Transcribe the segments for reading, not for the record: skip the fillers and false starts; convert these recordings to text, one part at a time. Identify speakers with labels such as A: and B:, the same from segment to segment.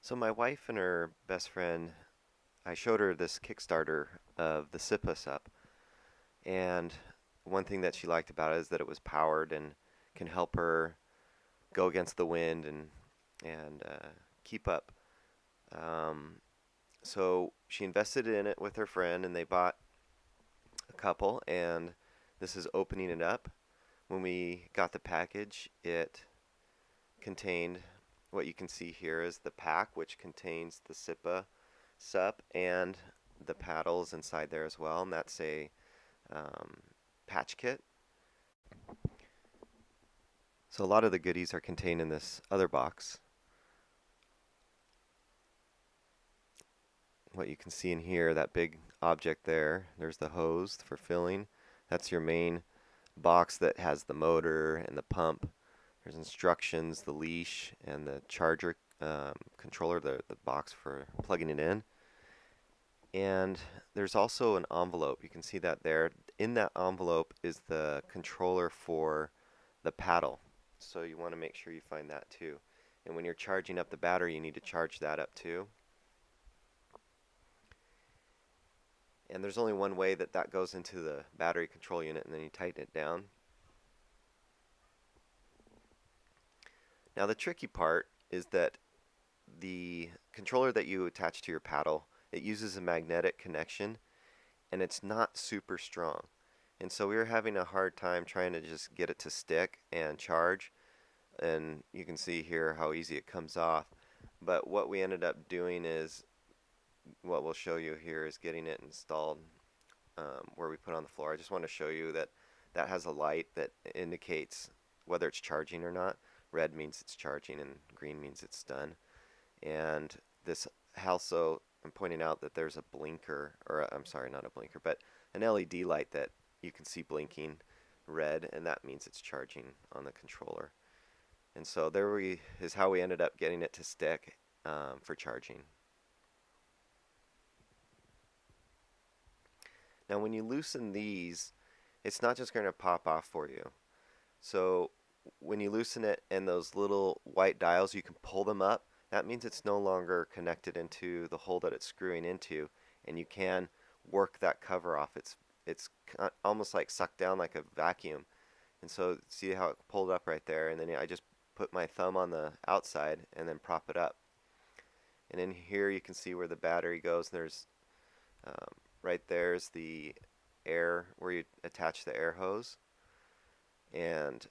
A: So my wife and her best friend, I showed her this Kickstarter of the SIPA SUP, and one thing that she liked about it is that it was powered and can help her go against the wind and keep up. Um, so she invested in it with her friend, and they bought a couple, and this is opening it up. When we got the package, it contained what you can see here is the pack, which contains the SIPA SUP and the paddles inside there as well, and that's a um, patch kit. So a lot of the goodies are contained in this other box. What you can see in here, that big object there, there's the hose for filling. That's your main box that has the motor and the pump. There's instructions, the leash, and the charger controller, the box for plugging it in. And there's also an envelope. You can see that there. In that envelope is the controller for the paddle. So you want to make sure you find that too. And when you're charging up the battery, you need to charge that up too. And there's only one way that that goes into the battery control unit, and then you tighten it down. Now the tricky part is that the controller that you attach to your paddle, it uses a magnetic connection, and it's not super strong. And so we were having a hard time trying to just get it to stick and charge. And you can see here how easy it comes off. But what we ended up doing is, what we'll show you here is getting it installed where we put on the floor. I just want to show you that that has a light that indicates whether it's charging or not. Red means it's charging and green means it's done. And this also, I'm pointing out that there's a blinker, or I'm sorry, not a blinker, but an LED light that you can see blinking red, and that means it's charging on the controller. And so there we is how we ended up getting it to stick for charging. Now when you loosen these, it's not just going to pop off for you. So when you loosen it and those little white dials, you can pull them up. That means it's no longer connected into the hole that it's screwing into, and you can work that cover off. It's almost like sucked down like a vacuum. And so see how it pulled up right there, and then I just put my thumb on the outside and then prop it up. And in here you can see where the battery goes. There's um, right there's the air where you attach the air hose, and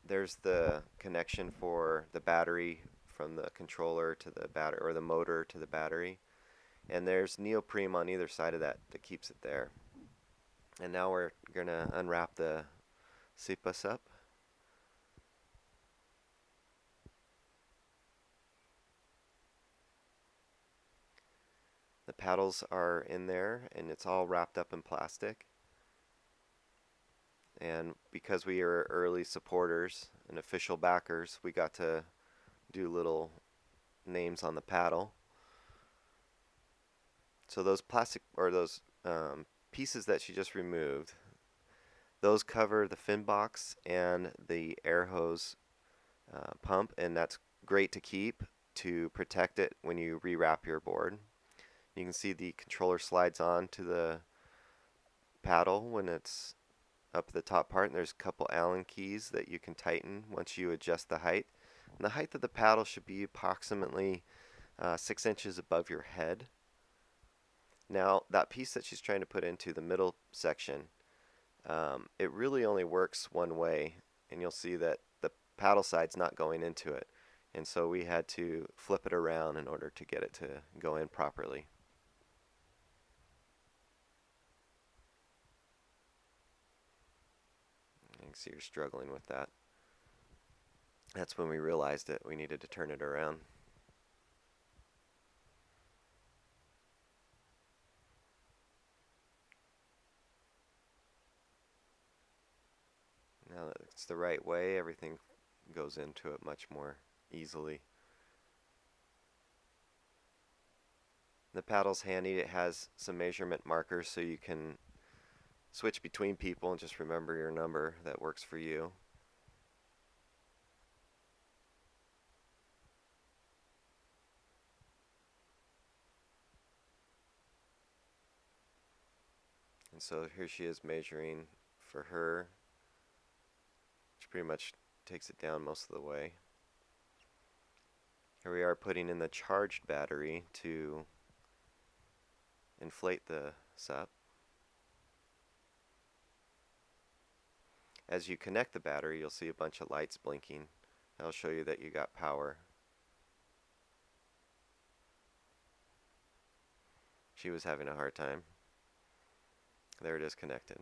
A: there's the connection for the battery from the controller to the battery, or the motor to the battery. And there's neoprene on either side of that that keeps it there. And now we're going to unwrap the SIPA SUP. The paddles are in there, and it's all wrapped up in plastic. And because we are early supporters and official backers, we got to do little names on the paddle. So those plastic, or those pieces that she just removed, those cover the fin box and the air hose pump, and that's great to keep to protect it when you rewrap your board. You can see the controller slides on to the paddle when it's up the top part, and there's a couple Allen keys that you can tighten once you adjust the height. And the height of the paddle should be approximately 6 inches above your head. Now that piece that she's trying to put into the middle section, it really only works one way, and you'll see that the paddle side's not going into it. And so we had to flip it around in order to get it to go in properly. You can see you're struggling with that. That's when we realized that we needed to turn it around. Now that it's the right way, everything goes into it much more easily. The paddle's handy. It has some measurement markers so you can switch between people and just remember your number that works for you. And so here she is measuring for her, which pretty much takes it down most of the way. Here we are putting in the charged battery to inflate the SUP. As you connect the battery, you'll see a bunch of lights blinking. That'll show you that you got power. She was having a hard time. There it is connected.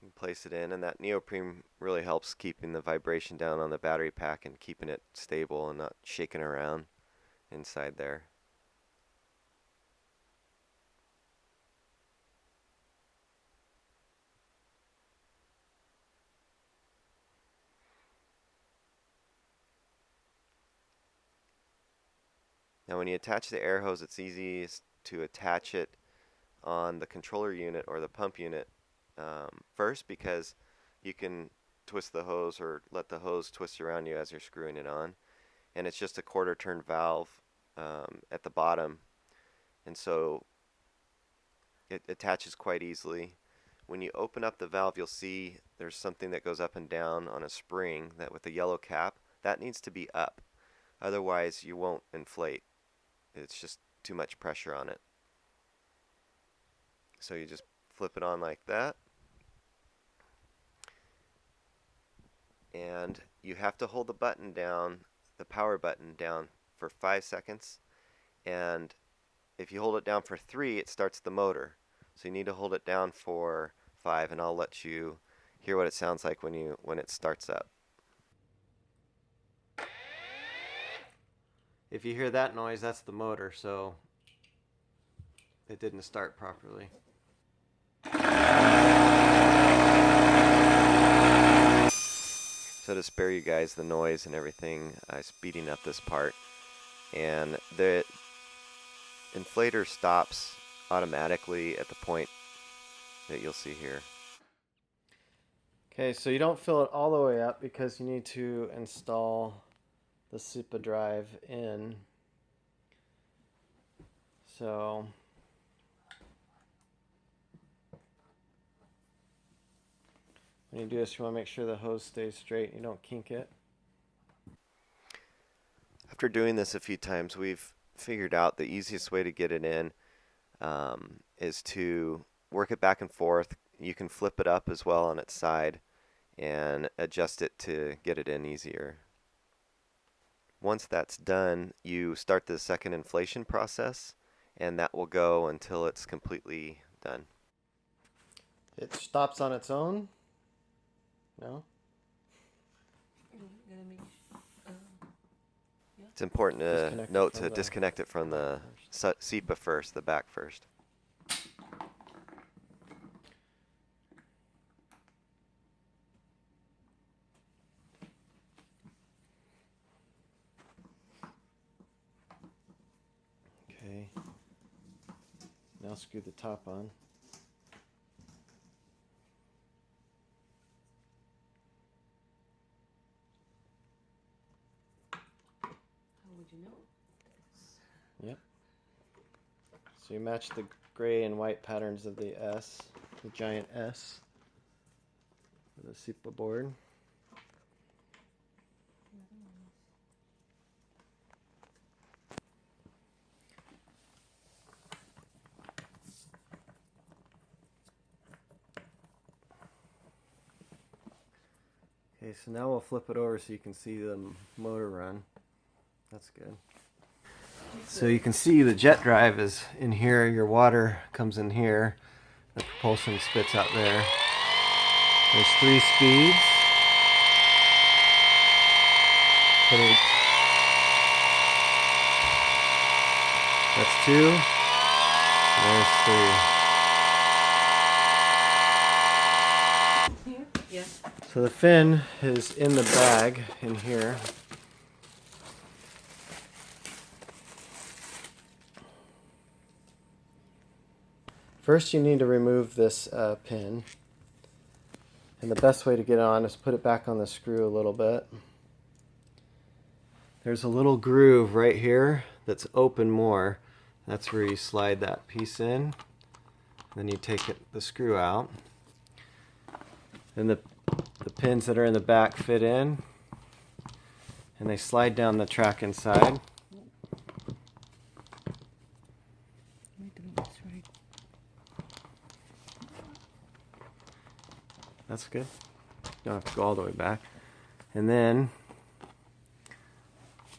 A: You place it in, and that neoprene really helps keeping the vibration down on the battery pack and keeping it stable and not shaking around inside there. Now when you attach the air hose, it's easiest to attach it on the controller unit or the pump unit first, because you can twist the hose or let the hose twist around you as you're screwing it on. And it's just a quarter turn valve at the bottom, and so it attaches quite easily. When you open up the valve, you'll see there's something that goes up and down on a spring that with the yellow cap, that needs to be up. Otherwise you won't inflate. It's just too much pressure on it. So you just flip it on like that. And you have to hold the button down, the power button down, for 5 seconds. And if you hold it down for 3, it starts the motor. So you need to hold it down for 5, and I'll let you hear what it sounds like when it starts up. If you hear that noise, that's the motor, so it didn't start properly. So to spare you guys the noise and everything, I'm speeding up this part. And the inflator stops automatically at the point that you'll see here. Okay, so you don't fill it all the way up because you need to install the SIPA drive in. So when you do this, you want to make sure the hose stays straight and you don't kink it. After doing this a few times, we've figured out the easiest way to get it in is to work it back and forth. You can flip it up as well on its side and adjust it to get it in easier. Once that's done, you start the second inflation process, and that will go until it's completely done. It stops on its own? No? It's important to note to disconnect it from the SIPA first, the back first. Okay. Now screw the top on. Yep. So you match the gray and white patterns of the S, the giant S, for the SIPA board. Okay, so now we'll flip it over so you can see the motor run. That's good. So you can see the jet drive is in here, your water comes in here, the propulsion spits out there. There's 3 speeds. That's 2. There's 3.
B: Here? Yeah.
A: So the fin is in the bag in here. First you need to remove this pin,
B: And the best way to get it on is put it back on the screw a little bit. There's a little groove right here that's open more. That's where you slide that piece in. Then you take the screw out. And the pins that are in the back fit in. And they slide down the track inside. That's good. You don't have to go all the way back. And then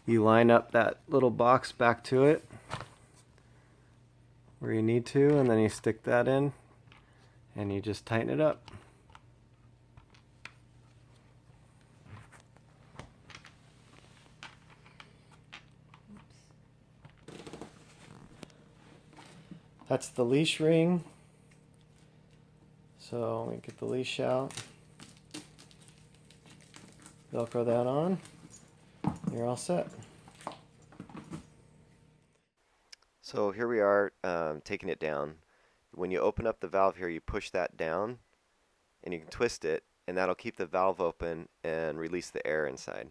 B: you line up that little box back to it where you need to, and then you stick that in and you just tighten it up. That's the leash ring. So we get the leash out, Velcro that on, you're all set.
A: So here we are taking it down. When you open up the valve here, you push that down and you can twist it, and that'll keep the valve open and release the air inside.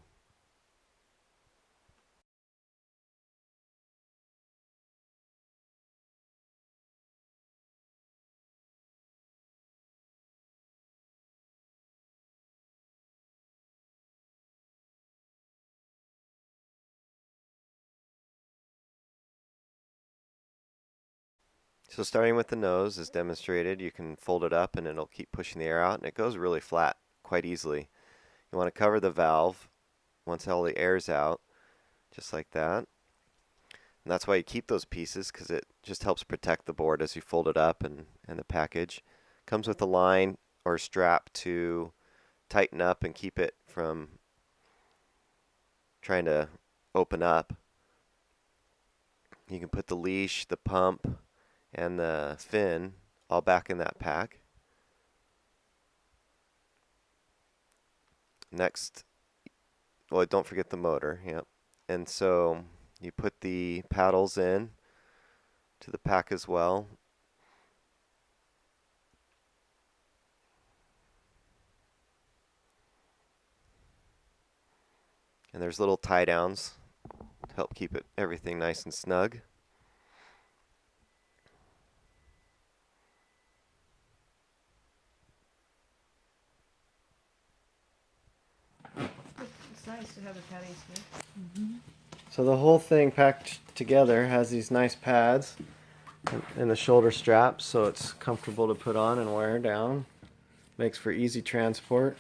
A: So starting with the nose as demonstrated, you can fold it up and it'll keep pushing the air out, and it goes really flat quite easily. You want to cover the valve once all the air's out, just like that. And that's why you keep those pieces, because it just helps protect the board as you fold it up, and the package comes with a line or strap to tighten up and keep it from trying to open up. You can put the leash, the pump, and the fin all back in that pack. Next, well, don't forget the motor. Yep. And so you put the paddles in to the pack as well. And there's little tie downs to help keep everything nice and snug.
C: It's nice to have the padding here.
B: So the whole thing packed together has these nice pads and the shoulder straps, so it's comfortable to put on and wear down. Makes for easy transport.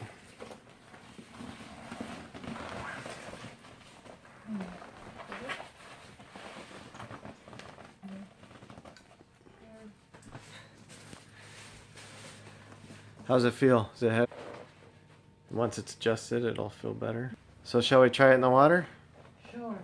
B: How's it feel? Is it heavy? Once it's adjusted, it'll feel better. So shall we try it in the water?
C: Sure.